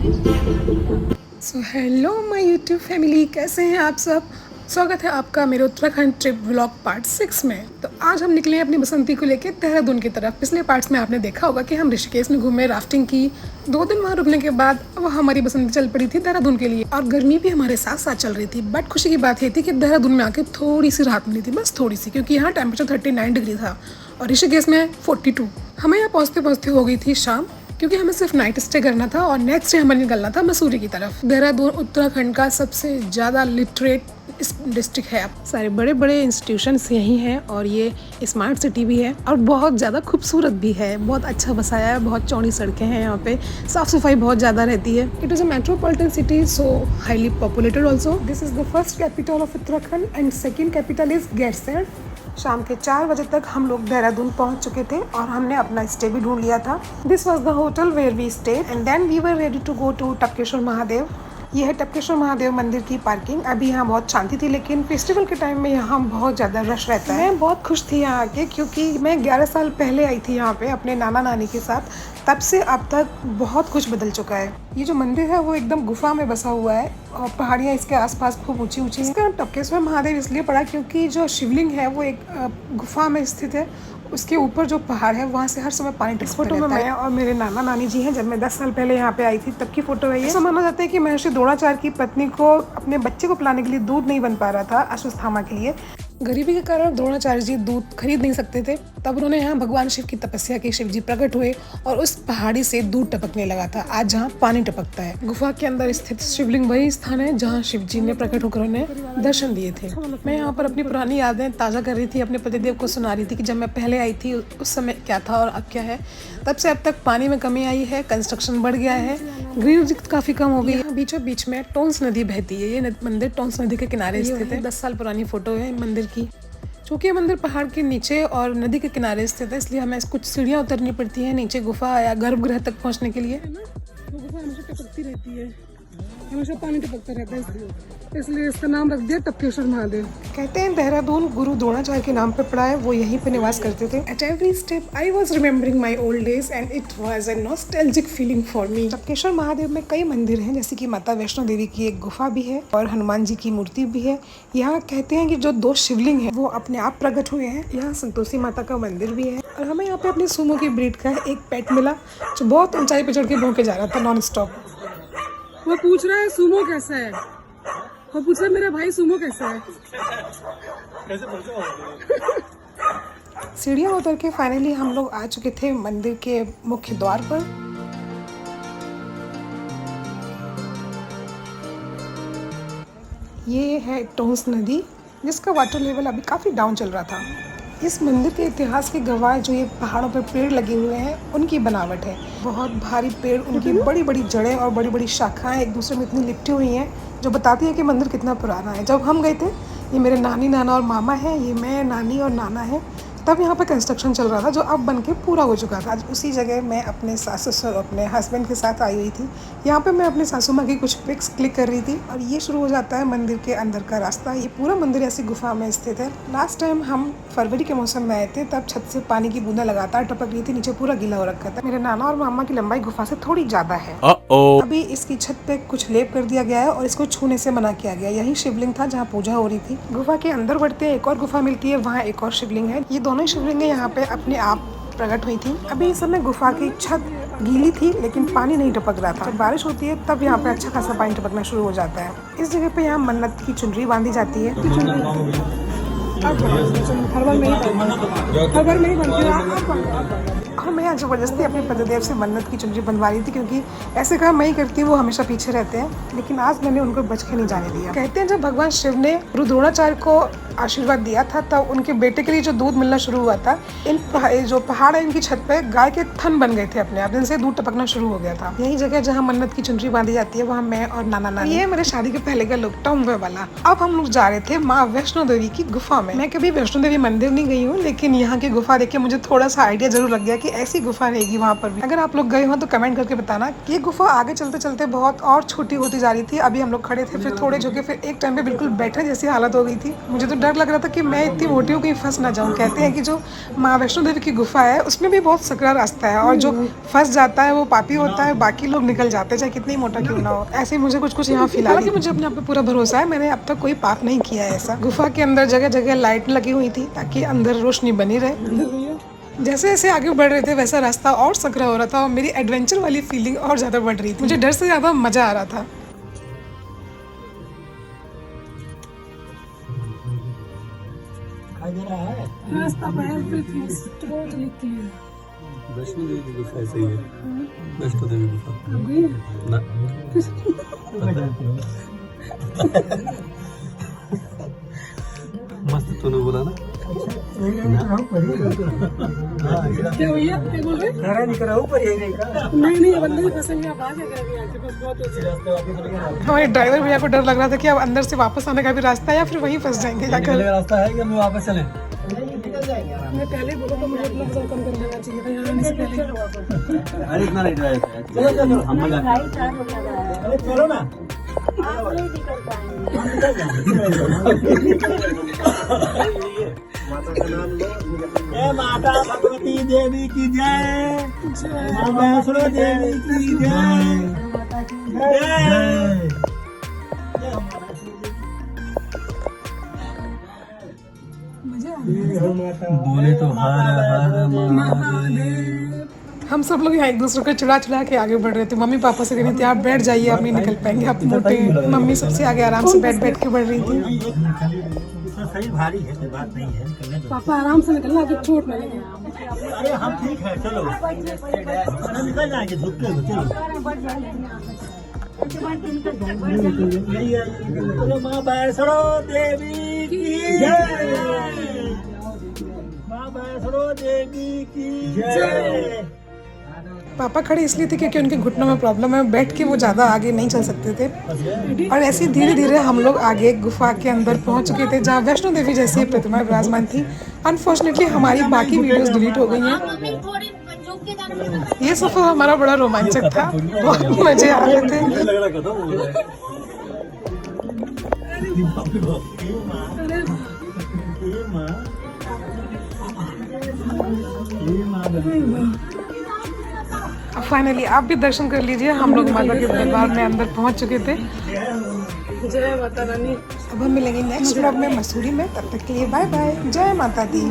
So hello my YouTube family, कैसे हैं आप सब। स्वागत है आपका मेरे उत्तराखंड ट्रिप व्लॉग पार्ट 6 में। तो आज हम निकले हैं अपनी बसंती को लेकर देहरादून की तरफ। पिछले पार्ट्स में आपने देखा होगा कि हम ऋषिकेश में घूमे, राफ्टिंग की। 2 दिन वहाँ रुकने के बाद अब हमारी बसंती चल पड़ी थी देहरादून के लिए, और गर्मी भी हमारे साथ साथ चल रही थी। बट खुशी की बात ये थी कि देहरादून में आके थोड़ी सी राहत मिली थी, बस थोड़ी सी, क्योंकि यहाँ टेम्परेचर 39 डिग्री था और ऋषिकेश में 42। हमें यहाँ पहुँचते पहुँचते हो गई थी शाम, क्योंकि हमें सिर्फ नाइट स्टे करना था और नेक्स्ट डे हमें निकलना था मसूरी की तरफ। देहरादून उत्तराखंड का सबसे ज़्यादा लिटरेट डिस्ट्रिक्ट है। सारे बड़े बड़े इंस्टीट्यूशंस यहीं हैं और ये स्मार्ट सिटी भी है और बहुत ज़्यादा खूबसूरत भी है। बहुत अच्छा बसाया है, बहुत चौड़ी सड़कें हैं यहाँ पे, साफ़ सफाई बहुत ज़्यादा रहती है। It is a metropolitan city, so highly populated also. This is the first capital of Uttarakhand and second capital is Gairsain. शाम के 4 बजे तक हम लोग देहरादून पहुंच चुके थे और हमने अपना स्टे भी ढूंढ लिया था। This was the hotel where we stay and then we were ready to go to Tapkeshwar Mahadev. यह है टपकेश्वर महादेव मंदिर की पार्किंग। अभी यहाँ बहुत शांति थी, लेकिन फेस्टिवल के टाइम में यहाँ बहुत ज़्यादा रश रहता है। मैं बहुत खुश थी यहाँ आके, क्योंकि मैं 11 साल पहले आई थी यहाँ पे अपने नाना नानी के साथ। तब से अब तक बहुत कुछ बदल चुका है। ये जो मंदिर है वो एकदम गुफा में बसा हुआ है और पहाड़ियाँ इसके आसपास खूब ऊंची ऊंची हैं। इसका टपकेश्वर महादेव इसलिए पड़ा क्योंकि जो शिवलिंग है वो एक गुफा में स्थित है। उसके ऊपर जो पहाड़ है वहाँ से हर समय पानी टपकता रहता है। फोटो में मैं और मेरे नाना नानी जी हैं। जब मैं 10 साल पहले यहाँ पे आई थी तब की फोटो है ये। ऐसा माना जाता है कि महर्षि द्रोणाचार्य की पत्नी को अपने बच्चे को पिलाने के लिए दूध नहीं बन पा रहा था अश्वत्थामा के लिए। गरीबी के कारण द्रोणाचार्य जी दूध खरीद नहीं सकते थे। तब उन्होंने यहाँ भगवान शिव की तपस्या की, शिव जी प्रकट हुए और उस पहाड़ी से दूध टपकने लगा था। आज जहाँ पानी टपकता है। गुफा के अंदर स्थित शिवलिंग वही स्थान है जहाँ शिव जी ने प्रकट होकर उन्हें दर्शन दिए थे। मैं यहाँ पर अपनी पुरानी यादें ताज़ा कर रही थी, अपने पतिदेव को सुना रही थी कि जब मैं पहले आई थी उस समय क्या था और अब क्या है। तब से अब तक पानी में कमी आई है, कंस्ट्रक्शन बढ़ गया है, ग्रीनरी काफ़ी कम हो गई है। बीचों बीच में टोंस नदी बहती है। ये मंदिर टोंस नदी के किनारे स्थित है। 10 साल पुरानी फोटो है मंदिर की। चूँकि ये मंदिर पहाड़ के नीचे और नदी के किनारे स्थित है, इसलिए हमें कुछ सीढ़ियाँ उतरनी पड़ती हैं नीचे गुफा या गर्भगृह तक पहुँचने के लिए। वो गुफा हमेशा टपकती रहती है, हमेशा पानी टपकता रहता है, इसलिए इसका नाम रख दिया टपकेश्वर महादेव। कहते हैं देहरादून गुरु द्रोणाचार्य के नाम पे पड़ा है, वो यहीं पे निवास करते थे। At every step I was remembering my old days and it was a nostalgic feeling for me. Tapkeshwar Mahadev में कई मंदिर हैं, जैसे कि माता वैष्णो देवी की एक गुफा भी है और हनुमान जी की मूर्ति भी है। यहाँ कहते हैं कि जो 2 शिवलिंग है वो अपने आप प्रकट हुए हैं। यहाँ संतोषी माता का मंदिर भी है और हमें यहाँ पे अपनी सुमो की ब्रीड का एक पेट मिला जो बहुत ऊंचाई पे चढ़ के भौंके जा रहा था नॉन स्टॉप। वो पूछ रहा है सुमो कैसा है, वो पूछ रहा है मेरा भाई सुमो कैसा है। सीढ़ियाँ उतर के फाइनली हम लोग आ चुके थे मंदिर के मुख्य द्वार पर। ये है टोंस नदी, जिसका वाटर लेवल अभी काफ़ी डाउन चल रहा था। इस मंदिर के इतिहास के गवाह जो ये पहाड़ों पर पेड़ लगे हुए हैं उनकी बनावट है। बहुत भारी पेड़, उनकी बड़ी बड़ी जड़ें और बड़ी बड़ी शाखाएं एक दूसरे में इतनी लिपटी हुई हैं जो बताती है कि मंदिर कितना पुराना है। जब हम गए थे, ये मेरे नानी, नाना और मामा हैं, ये मैं, नानी और नाना है। तब यहाँ पे कंस्ट्रक्शन चल रहा था जो अब बन के पूरा हो चुका था। आज उसी जगह मैं अपने सासू और अपने हस्बैंड के साथ आई हुई थी। यहाँ पे मैं अपनी सासू माँ की कुछ पिक्स क्लिक कर रही थी और ये शुरू हो जाता है मंदिर के अंदर का रास्ता। ये पूरा मंदिर ऐसी गुफा में स्थित है। लास्ट टाइम हम फरवरी के मौसम में आए थे, तब छत से पानी की बूंदा लगातार टपक रही थी, नीचे पूरा गीला हो रखा था। मेरे नाना और मामा की लंबाई गुफा से थोड़ी ज्यादा है। अभी इसकी छत पे कुछ लेप कर दिया गया है और इसको छूने से मना किया गया। यही शिवलिंग था जहाँ पूजा हो रही थी। गुफा के अंदर बढ़ते एक और गुफा मिलती है, वहाँ एक और शिवलिंग है। ये दोनों शिवलिंगें यहाँ पे अपने आप प्रकट हुई थी। अभी इस समय गुफा की छत गीली थी लेकिन पानी नहीं टपक रहा था। जब बारिश होती है तब यहाँ पे अच्छा खासा पानी टपकना शुरू हो जाता है। इस जगह पे यहाँ मन्नत की चुनरी बांधी जाती है। और मैं यहाँ जबरदस्ती अपने पतिदेव से मन्नत की चुनरी बनवा रही थी, क्योंकि ऐसे काम मैं ही करती हूँ, वो हमेशा पीछे रहते हैं। लेकिन आज मैंने उनको बच के नहीं जाने दिया। कहते हैं जब भगवान शिव ने गुरु द्रोणाचार्य को आशीर्वाद दिया था तब उनके बेटे के लिए जो दूध मिलना शुरू हुआ था, जो पहाड़ है इनकी छत पे गाय के थन बन गए थे अपने आप, जिनसे दूध टपकना शुरू हो गया था। यही जगह जहाँ मन्नत की चुनरी बांधी जाती है, वहाँ मैं और नाना नानी। ये मेरे शादी के पहले का लुक टॉम वे वाला। अब हम लोग जा रहे थे माँ वैष्णो देवी की गुफा में। मैं कभी वैष्णो देवी मंदिर नहीं गई हूँ, लेकिन यहाँ की गुफा देख के मुझे थोड़ा सा आइडिया जरूर लग गया कि ऐसी गुफा रहेगी वहाँ पर भी। अगर आप लोग गए हो तो कमेंट करके बताना। ये गुफा आगे चलते चलते बहुत और छोटी होती जा रही थी। अभी हम लोग खड़े थे, फिर थोड़े झुके, फिर एक टाइम पे बिल्कुल बैठने जैसी हालत हो गई थी। मुझे तो डर लग रहा था कि मैं इतनी मोटी हूँ कहीं फंस ना जाऊँ। कहते हैं कि जो माँ वैष्णो देवी की गुफा है उसमें भी बहुत सकरा रास्ता है, और जो फंस जाता है वो पापी होता है, बाकी लोग निकल जाते हैं चाहे कितनी मोटा क्यों ना हो। ऐसे मुझे कुछ यहाँ फिलहाल कि मुझे अपने आप पे पूरा भरोसा है, मैंने अब तक कोई पाप नहीं किया है ऐसा। गुफा के अंदर जगह जगह लाइट लगी हुई थी ताकि अंदर रोशनी बनी रहे। जैसे जैसे आगे बढ़ रहे थे वैसा रास्ता और सकरा हो रहा था और मेरी एडवेंचर वाली फीलिंग और ज्यादा बढ़ रही थी। मुझे डर से ज्यादा मजा आ रहा था। रास्ता वैष्णो देवी की गुफा ऐसे ही है। वैष्णो देवी गुफा ना मस्त तूने बोला ना। क्या भैया क्या बोल रहे? नहीं बंदे फंसेंगे, आप आगे हमारे ड्राइवर भैया को डर लग रहा था कि अब अंदर से वापस आने का भी रास्ता है या फिर वहीं फंस जाएंगे जाकर। रास्ता है कि हम वापस चलें? मैं पहले बोला तो मुझे अपना वजन कम कर लेना चाहिए था यहाँ आने से पहले। अरे इतना नहीं ड्राइव चलो ना। माता भगवती देवी की जय, माँ वैष्णो देवी की जय। बोले तो हर हर महादेव। हम सब लोग यहाँ एक दूसरे को चिढ़ा चिढ़ा के आगे बढ़ रहे थे। मम्मी पापा से कह रही थी आप बैठ जाइए, आप नहीं निकल पाएंगे, आप मोटे। मम्मी सबसे आगे आराम से बैठ बैठ के बढ़ रही थी। सही भारी है, कोई बात नहीं है। पापा आराम से निकलना, अभी चोट ना लगे। अरे हम ठीक है, चलो निकल जाएंगे, झुकते हो चलो। चलो माँ वैष्णो देवी की जय, माँ वैष्णो देवी की जय। पापा खड़े इसलिए थे क्योंकि उनके घुटनों में प्रॉब्लम है, बैठ के वो ज़्यादा आगे नहीं चल सकते थे। और ऐसे धीरे धीरे हम लोग आगे गुफा के अंदर पहुंच चुके थे जहाँ वैष्णो देवी जैसी प्रतिमा विराजमान थी। अनफॉर्चुनेटली हमारी बाकी वीडियोस डिलीट हो गई हैं। ये सफ़र हमारा बड़ा रोमांचक था, बहुत मजे आ रहे थे। फाइनली आप भी दर्शन कर लीजिए। हम लोग माता के दरबार में अंदर पहुंच चुके थे। जय माता रानी। अब हम मिलेंगे नेक्स्ट व्लॉग में मसूरी में, तब तक के लिए बाय बाय। जय माता दी।